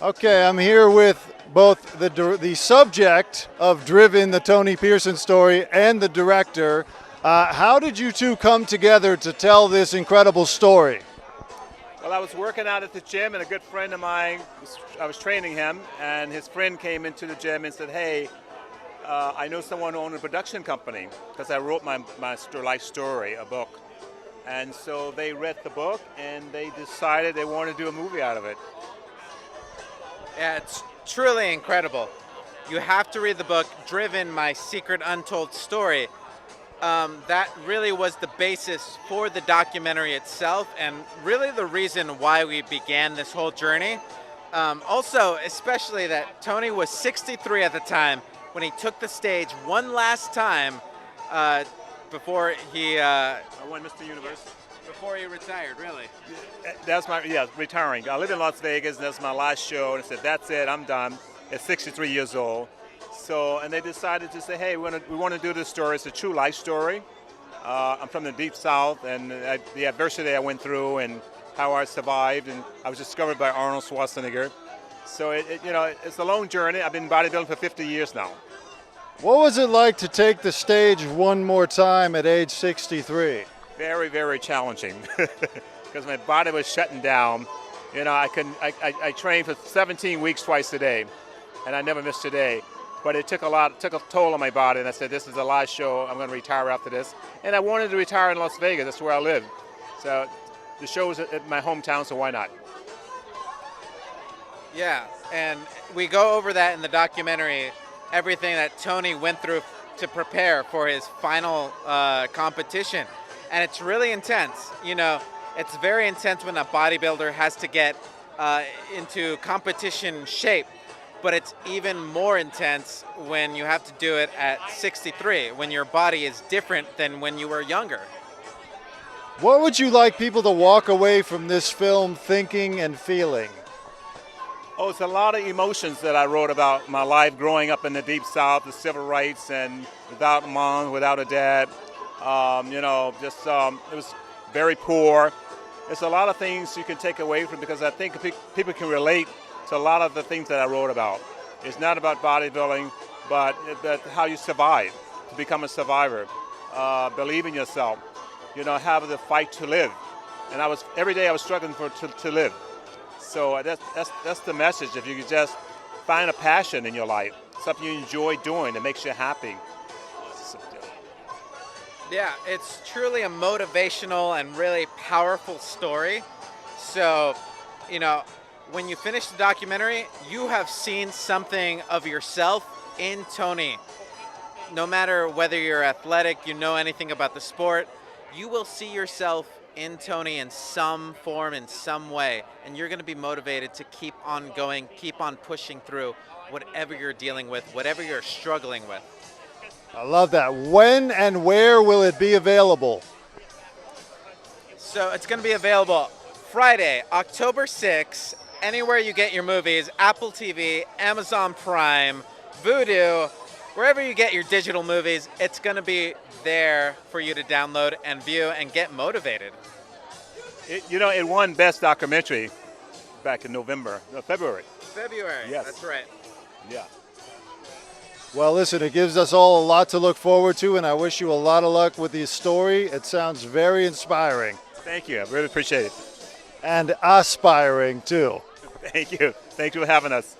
Okay, I'm here with both the subject of Driven, the Tony Pearson story, and the director. How did you two come together to tell this incredible story? Well, I was working out at the gym, and a good friend of mine, I was training him, and his friend came into the gym and said, hey, I know someone who owns a production company, because I wrote my life story, a book. And so they read the book, and they decided they wanted to do a movie out of it. Yeah, it's truly incredible. You have to read the book, Driven, My Secret Untold Story. That really was the basis for the documentary itself, and really the reason why we began this whole journey. Also, especially that Tony was 63 at the time when he took the stage one last time before he... I won Mr. Universe. Before he retired, really. That's retiring. I live in Las Vegas, and that's my last show, and I said, that's it, I'm done. At 63 years old. So, and they decided to say, hey, we want to do this story. It's a true life story. I'm from the Deep South, and the adversity I went through and how I survived, and I was discovered by Arnold Schwarzenegger. So, it's a long journey. I've been bodybuilding for 50 years now. What was it like to take the stage one more time at age 63? Very, very challenging, because my body was shutting down. I trained for 17 weeks twice a day, and I never missed a day. But it took a toll on my body, and I said, this is the last show. I'm going to retire after this. And I wanted to retire in Las Vegas. That's where I live. So the show was at my hometown, so why not? Yeah, and we go over that in the documentary, everything that Tony went through to prepare for his final competition. And it's really intense. It's very intense when a bodybuilder has to get into competition shape. But it's even more intense when you have to do it at 63, when your body is different than when you were younger. What would you like people to walk away from this film thinking and feeling? Oh, it's a lot of emotions that I wrote about my life growing up in the Deep South, the civil rights, and without a mom, without a dad. It was very poor. There's a lot of things you can take away from, because I think people can relate to a lot of the things that I wrote about. It's not about bodybuilding, but how you survive, to become a survivor, believe in yourself, have the fight to live. And every day I was struggling to live. So that's the message. If you could just find a passion in your life, something you enjoy doing that makes you happy. Yeah, it's truly a motivational and really powerful story. So, when you finish the documentary, you have seen something of yourself in Tony. No matter whether you're athletic, you know anything about the sport, you will see yourself in Tony in some form, in some way, and you're going to be motivated to keep on going, keep on pushing through whatever you're dealing with, whatever you're struggling with. I love that. When and where will it be available? So it's going to be available Friday, October 6th, anywhere you get your movies, Apple TV, Amazon Prime, Vudu, wherever you get your digital movies, it's going to be there for you to download and view and get motivated. It won Best Documentary back in February. February, yes. That's right. Yeah. Well, listen, it gives us all a lot to look forward to, and I wish you a lot of luck with this story. It sounds very inspiring. Thank you. I really appreciate it. And aspiring, too. Thank you. Thank you for having us.